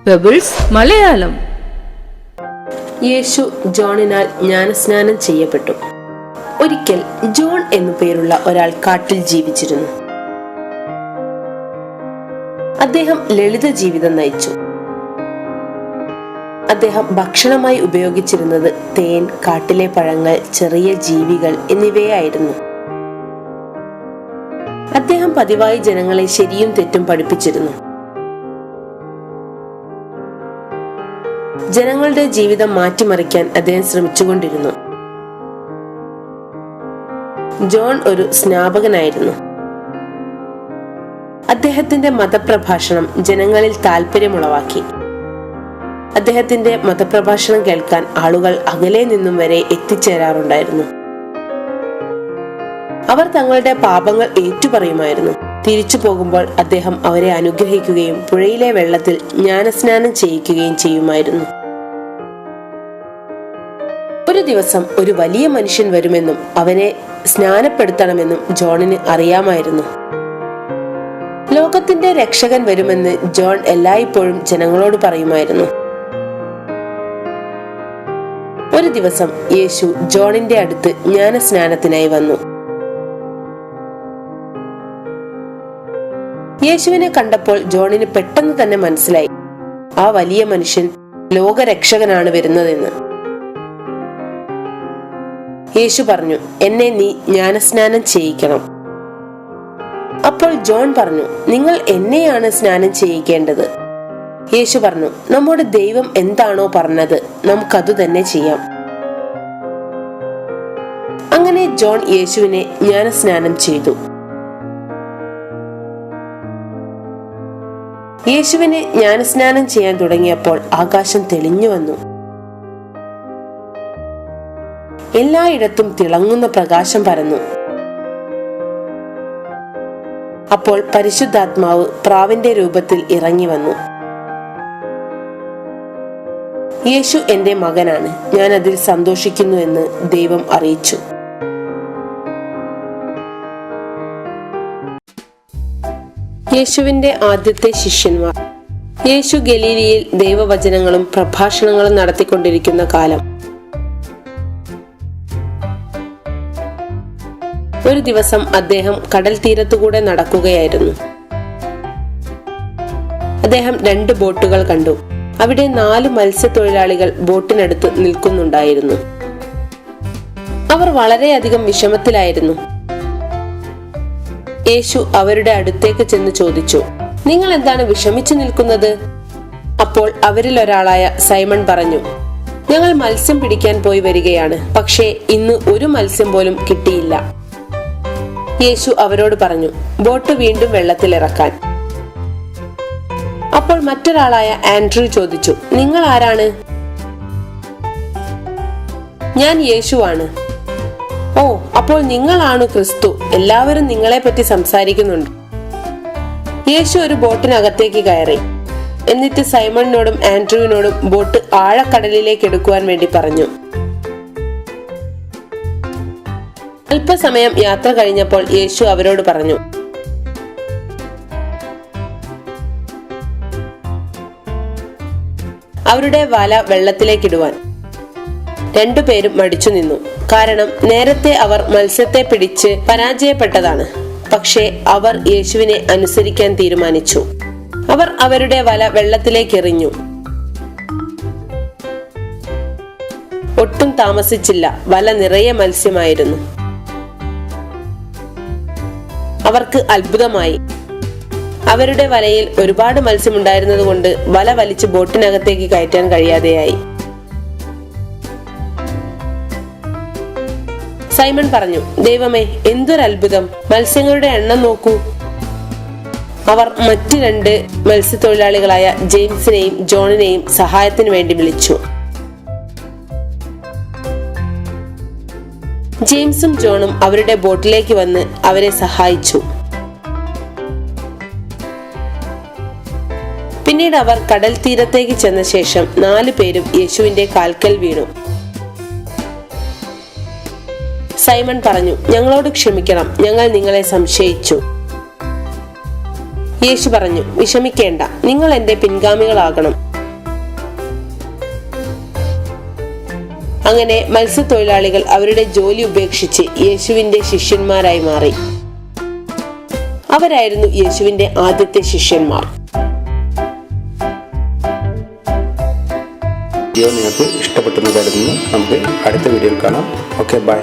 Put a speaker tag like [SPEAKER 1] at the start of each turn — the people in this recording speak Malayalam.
[SPEAKER 1] പെബിൾസ് മലയാളം.
[SPEAKER 2] യേശു ജോണിനാൽ ജ്ഞാനസ്നാനം ചെയ്യപ്പെട്ടു. ഒരിക്കൽ ജോൺ എന്നു പേരുള്ള ഒരാൾ കാട്ടിൽ ജീവിച്ചിരുന്നു. അദ്ദേഹം ലളിത ജീവിതം നയിച്ചു. അദ്ദേഹം ഭക്ഷണമായി ഉപയോഗിച്ചിരുന്നത് തേൻ, കാട്ടിലെ പഴങ്ങൾ, ചെറിയ ജീവികൾ എന്നിവയായിരുന്നു. അദ്ദേഹം പതിവായി ജനങ്ങളെ ശരിയും തെറ്റും പഠിപ്പിച്ചിരുന്നു. ജനങ്ങളുടെ ജീവിതം മാറ്റിമറിക്കാൻ അദ്ദേഹം ശ്രമിച്ചുകൊണ്ടിരുന്നു. ജോൺ ഒരു സ്നാപകനായിരുന്നു. അദ്ദേഹത്തിന്റെ മതപ്രഭാഷണം ജനങ്ങളിൽ താല്പര്യമുളവാക്കി. അദ്ദേഹത്തിന്റെ മതപ്രഭാഷണം കേൾക്കാൻ ആളുകൾ അകലെ നിന്നും വരെ എത്തിച്ചേരാറുണ്ടായിരുന്നു. അവർ തങ്ങളുടെ പാപങ്ങൾ ഏറ്റുപറയുമായിരുന്നു. തിരിച്ചു പോകുമ്പോൾ അദ്ദേഹം അവരെ അനുഗ്രഹിക്കുകയും പുഴയിലെ വെള്ളത്തിൽ ജ്ഞാനസ്നാനം ചെയ്യിക്കുകയും ചെയ്യുമായിരുന്നു. ഒരു ദിവസം ഒരു വലിയ മനുഷ്യൻ വരുമെന്നും അവനെ സ്നാനപ്പെടുത്തണമെന്നും ജോണിന് അറിയാമായിരുന്നു. ലോകത്തിന്റെ രക്ഷകൻ വരുമെന്ന് ജോൺ എല്ലായ്പ്പോഴും ജനങ്ങളോട് പറയുമായിരുന്നു. ഒരു ദിവസം യേശു ജോണിന്റെ അടുത്ത് ജ്ഞാനസ്നാനത്തിനായി വന്നു. യേശുവിനെ കണ്ടപ്പോൾ ജോണിന് പെട്ടെന്ന് തന്നെ മനസ്സിലായി, ആ വലിയ മനുഷ്യൻ ലോകരക്ഷകനാണ് വരുന്നതെന്ന്. യേശു പറഞ്ഞു, എന്നെ നീ ജ്ഞാനസ്നാനം ചെയ്യിക്കണം. അപ്പോൾ ജോൺ പറഞ്ഞു, നിങ്ങൾ എന്നെയാണ് സ്നാനം ചെയ്യിക്കേണ്ടത്. യേശു പറഞ്ഞു, നമ്മുടെ ദൈവം എന്താണോ പറഞ്ഞത് നമുക്കതു തന്നെ ചെയ്യാം. അങ്ങനെ ജോൺ യേശുവിനെ ജ്ഞാനസ്നാനം ചെയ്തു. യേശുവിനെ ജ്ഞാനസ്നാനം ചെയ്യാൻ തുടങ്ങിയപ്പോൾ ആകാശം തെളിഞ്ഞു വന്നു. എല്ലായിടത്തും തിളങ്ങുന്ന പ്രകാശം പരന്നു. അപ്പോൾ പരിശുദ്ധാത്മാവ് പ്രാവിന്റെ രൂപത്തിൽ ഇറങ്ങി വന്നു. യേശു എന്റെ മകനാണ്, ഞാൻ അതിൽ സന്തോഷിക്കുന്നു എന്ന് ദൈവം അറിയിച്ചു. യേശുവിന്റെ ആദ്യത്തെ ശിഷ്യന്മാർ. യേശു ഗലീലിയിൽ ദൈവവചനങ്ങളും പ്രഭാഷണങ്ങളും നടത്തിക്കൊണ്ടിരിക്കുന്ന കാലം. ഒരു ദിവസം അദ്ദേഹം കടൽ തീരത്തുകൂടെ നടക്കുകയായിരുന്നു. അദ്ദേഹം 2 ബോട്ടുകൾ കണ്ടു. അവിടെ 4 മത്സ്യത്തൊഴിലാളികൾ ബോട്ടിനടുത്ത് നിൽക്കുന്നുണ്ടായിരുന്നു. അവർ വളരെയധികം വിഷമത്തിലായിരുന്നു. യേശു അവരുടെ അടുത്തേക്ക് ചെന്ന് ചോദിച്ചു, നിങ്ങൾ എന്താണ് വിഷമിച്ചു നിൽക്കുന്നത്? അപ്പോൾ അവരിൽ ഒരാളായ സൈമൺ പറഞ്ഞു, ഞങ്ങൾ മത്സ്യം പിടിക്കാൻ പോയി വരികയാണ്, പക്ഷേ ഇന്ന് ഒരു മത്സ്യം പോലും കിട്ടിയില്ല. യേശു അവരോട് പറഞ്ഞു, ബോട്ട് വീണ്ടും വെള്ളത്തിൽ ഇറക്കാൻ. അപ്പോൾ മറ്റൊരാളായ ആൻഡ്രൂ ചോദിച്ചു, നിങ്ങൾ ആരാണ്? ഞാൻ യേശുവാണ്. ഓ, അപ്പോൾ നിങ്ങളാണ് ക്രിസ്തു, എല്ലാവരും നിങ്ങളെ പറ്റി സംസാരിക്കുന്നുണ്ട്. യേശു ഒരു ബോട്ടിനകത്തേക്ക് കയറി. എന്നിട്ട് സൈമണിനോടും ആൻഡ്രൂവിനോടും ബോട്ട് ആഴക്കടലിലേക്ക് എടുക്കുവാൻ വേണ്ടി പറഞ്ഞു. അല്പസമയം യാത്ര കഴിഞ്ഞപ്പോൾ യേശു അവരോട് പറഞ്ഞു, അവരുടെ വല വെള്ളത്തിലേക്കിടുവാൻ. 2 പേരും മടിച്ചു നിന്നു. കാരണം നേരത്തെ അവർ മത്സ്യത്തെ പിടിച്ച് പരാജയപ്പെട്ടതാണ്. പക്ഷേ അവർ യേശുവിനെ അനുസരിക്കാൻ തീരുമാനിച്ചു. അവർ അവരുടെ വല വെള്ളത്തിലേക്ക് എറിഞ്ഞു. ഒട്ടും താമസിച്ചില്ല, വല നിറയെ മത്സ്യമായിരുന്നു. അവർക്ക് അത്ഭുതമായി. അവരുടെ വലയിൽ ഒരുപാട് മത്സ്യമുണ്ടായിരുന്നത് കൊണ്ട് വല വലിച്ച് ബോട്ടിനകത്തേക്ക് കയറ്റാൻ കഴിയാതെയായി. സൈമൺ പറഞ്ഞു, ദൈവമേ, എന്തൊരത്ഭുതം! മത്സ്യങ്ങളുടെ എണ്ണം നോക്കൂ. അവർ മറ്റ് 2 മത്സ്യത്തൊഴിലാളികളായ ജെയിംസിനെയും ജോണിനെയും സഹായത്തിന് വേണ്ടി വിളിച്ചു. ജെയിംസും ജോണും അവരുടെ ബോട്ടിലേക്ക് വന്ന് അവരെ സഹായിച്ചു. പിന്നീട് അവർ കടൽ തീരത്തേക്ക് ചെന്ന ശേഷം 4 പേരും യേശുവിന്റെ കാൽക്കൽ വീണു. സൈമൺ പറഞ്ഞു, ഞങ്ങളോട് ക്ഷമിക്കണം, ഞങ്ങൾ നിങ്ങളെ സംശയിച്ചു. യേശു പറഞ്ഞു, വിഷമിക്കേണ്ട, നിങ്ങൾ എന്റെ പിൻഗാമികളാകണം. അങ്ങനെ മത്സ്യത്തൊഴിലാളികൾ അവരുടെ ജോലി ഉപേക്ഷിച്ച് യേശുവിന്റെ ശിഷ്യന്മാരായി മാറി. അവരായിരുന്നു യേശുവിന്റെ ആദ്യത്തെ ശിഷ്യന്മാർ.
[SPEAKER 1] വീഡിയോ നിങ്ങൾക്ക് ഇഷ്ടപ്പെട്ടെന്ന് കരുതുന്നു. നമുക്ക് അടുത്ത വീഡിയോയിൽ കാണാം. Okay, by.